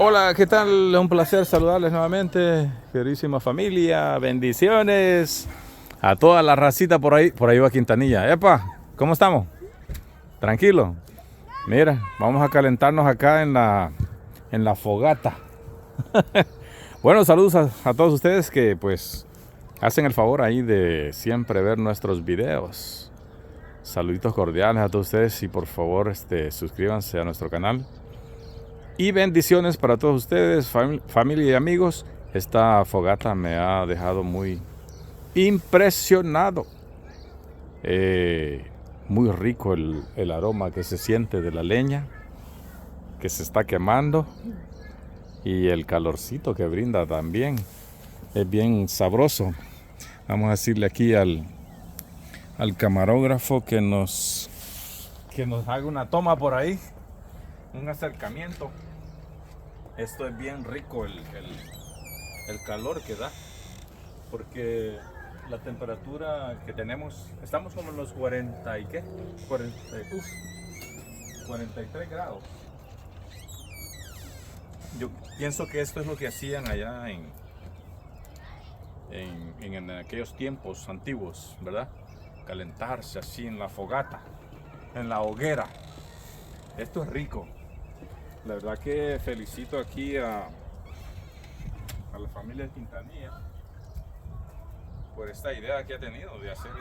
Hola, ¿qué tal? Un placer saludarles nuevamente, queridísima familia, bendiciones a toda la racita por ahí va Quintanilla. Epa, ¿cómo estamos? Tranquilo. Mira, vamos a calentarnos acá en la fogata. Bueno, saludos a todos ustedes que pues hacen el favor ahí de siempre ver nuestros videos. Saluditos cordiales a todos ustedes y por favor suscríbanse a nuestro canal. Y bendiciones para todos ustedes, familia y amigos. Esta fogata me ha dejado muy impresionado. Muy rico el aroma que se siente de la leña que se está quemando. Y el calorcito que brinda también. Es bien sabroso. Vamos a decirle aquí al camarógrafo que nos haga una toma por ahí. Un acercamiento. Esto es bien rico el calor que da, porque la temperatura que tenemos, estamos como en los 40 y qué, 43 grados. Yo pienso que esto es lo que hacían allá en aquellos tiempos antiguos, ¿verdad? Calentarse así en la fogata, en la hoguera. Esto es rico. La verdad que felicito aquí a la familia de Quintanilla por esta idea que ha tenido de hacer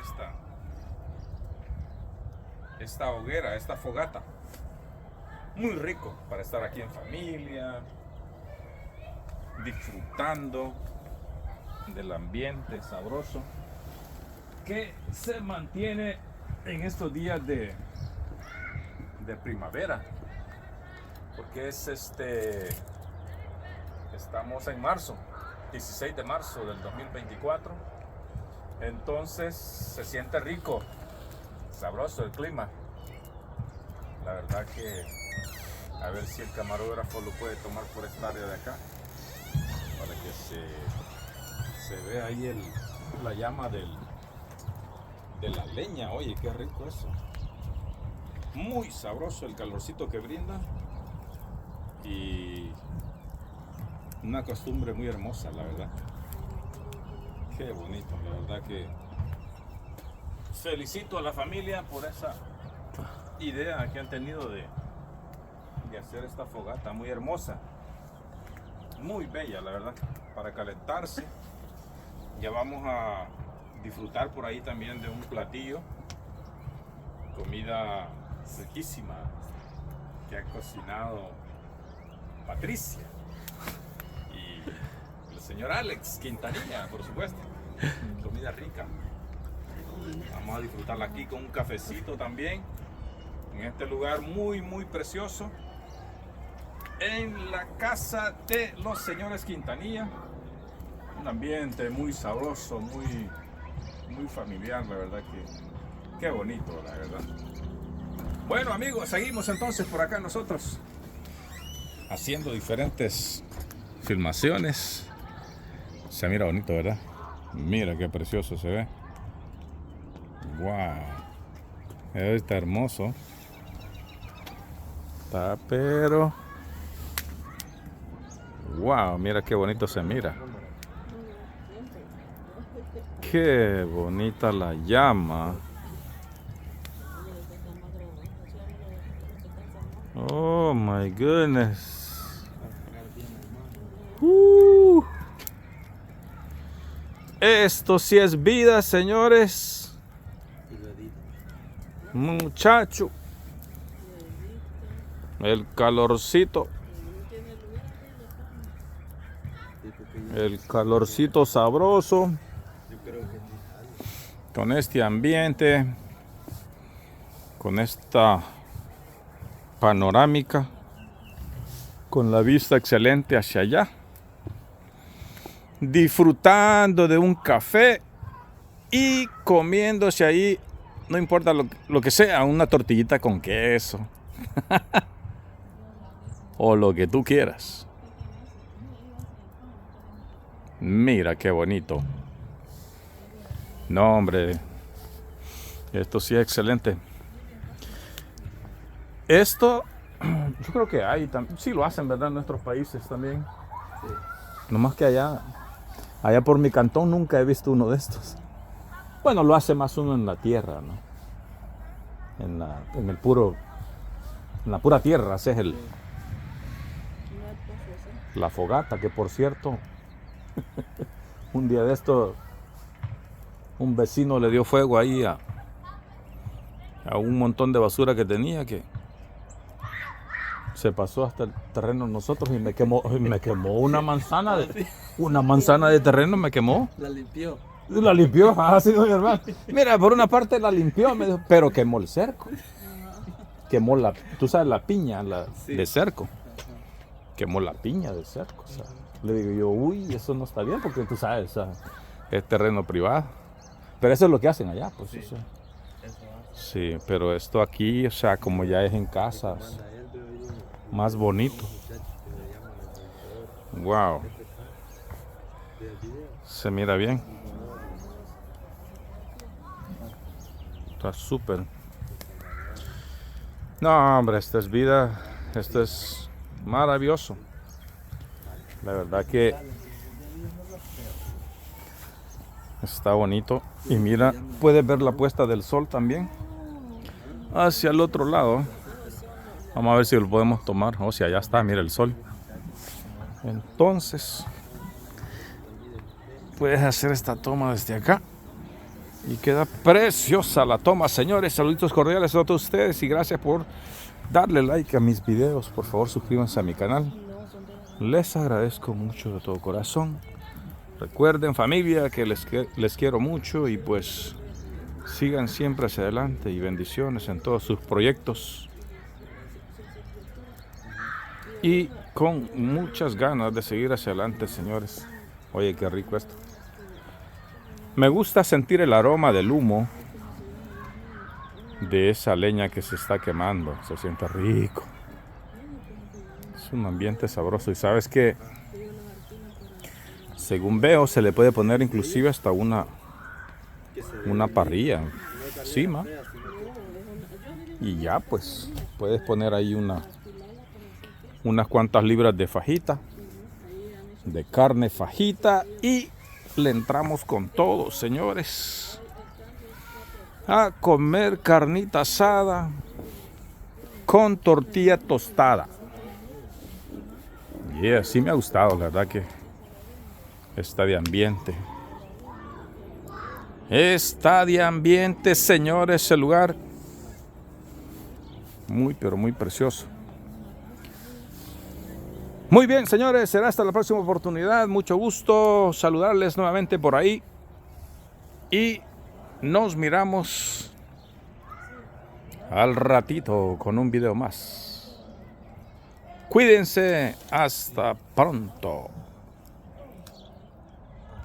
esta hoguera, esta fogata. Muy rico para estar aquí en familia, disfrutando del ambiente sabroso que se mantiene en estos días de primavera. Porque estamos en marzo, 16 de marzo del 2024. Entonces se siente rico, sabroso el clima. La verdad que a ver si el camarógrafo lo puede tomar por esta área de acá para que se vea ahí la llama de la leña. Oye, qué rico eso. Muy sabroso el calorcito que brinda. Y una costumbre muy hermosa, la verdad. Qué bonito, la verdad que felicito a la familia por esa idea que han tenido de hacer esta fogata muy hermosa, muy bella, la verdad, para calentarse. Ya vamos a disfrutar por ahí también de un platillo, comida riquísima que ha cocinado Patricia y el señor Alex Quintanilla, por supuesto. Comida rica. Vamos a disfrutarla aquí con un cafecito también, en este lugar muy muy precioso, en la casa de los señores Quintanilla. Un ambiente muy sabroso, muy familiar, la verdad que qué bonito, la verdad. Bueno, amigos, seguimos entonces por acá nosotros haciendo diferentes filmaciones. Se mira bonito, ¿verdad? Mira qué precioso se ve. Wow. Está hermoso. Está pero wow, mira qué bonito se mira. Qué bonita la llama. Oh my goodness. Esto sí es vida, señores. Muchacho. El calorcito. El calorcito sabroso. Con este ambiente. Con esta panorámica. Con la vista excelente hacia allá. Disfrutando de un café y comiéndose ahí, no importa lo que sea, una tortillita con queso o lo que tú quieras. Mira qué bonito. No, hombre, esto sí es excelente. Esto Yo creo que hay, sí lo hacen, ¿verdad? En nuestros países también. Sí. Nomás que allá por mi cantón nunca he visto uno de estos. Bueno, lo hace más uno en la tierra, ¿no? En la pura tierra, ese es la fogata, que por cierto, un día de esto, un vecino le dio fuego ahí a un montón de basura que tenía, que se pasó hasta el terreno de nosotros y me quemó una manzana de terreno, me quemó. La limpió. La limpió, sí, doña hermana. Mira, por una parte la limpió, me dijo, pero quemó el cerco. Quemó tú sabes, la piña Sí. de cerco. Quemó la piña de cerco. O sea, le digo yo, uy, eso no está bien porque tú sabes, o sea, es terreno privado. Pero eso es lo que hacen allá, pues. Sí. O sea. Eso hace. Sí, pero esto aquí, o sea, como ya es en casas, más bonito. Wow. Se mira bien. Está súper. No, hombre, esta es vida. Esto es maravilloso. La verdad que está bonito. Y mira, puedes ver la puesta del sol también. Hacia el otro lado. Vamos a ver si lo podemos tomar. O si allá está, mira el sol. Entonces, puedes hacer esta toma desde acá. Y queda preciosa la toma, señores. Saluditos cordiales a todos ustedes y gracias por darle like a mis videos. Por favor, suscríbanse a mi canal. Les agradezco mucho de todo corazón. Recuerden, familia, que les quiero mucho y pues sigan siempre hacia adelante y bendiciones en todos sus proyectos. Y con muchas ganas de seguir hacia adelante, señores. Oye, qué rico esto. Me gusta sentir el aroma del humo de esa leña que se está quemando. Se siente rico. Es un ambiente sabroso. Y sabes que, según veo, se le puede poner inclusive hasta una parrilla encima. Y ya pues, puedes poner ahí unas cuantas libras de fajita, de carne fajita, y le entramos con todo, señores, a comer carnita asada con tortilla tostada. Y así me ha gustado, la verdad que está de ambiente. Está de ambiente, señores, el lugar. Muy, pero muy precioso. Muy bien, señores, será hasta la próxima oportunidad. Mucho gusto saludarles nuevamente por ahí. Y nos miramos al ratito con un video más. Cuídense, hasta pronto.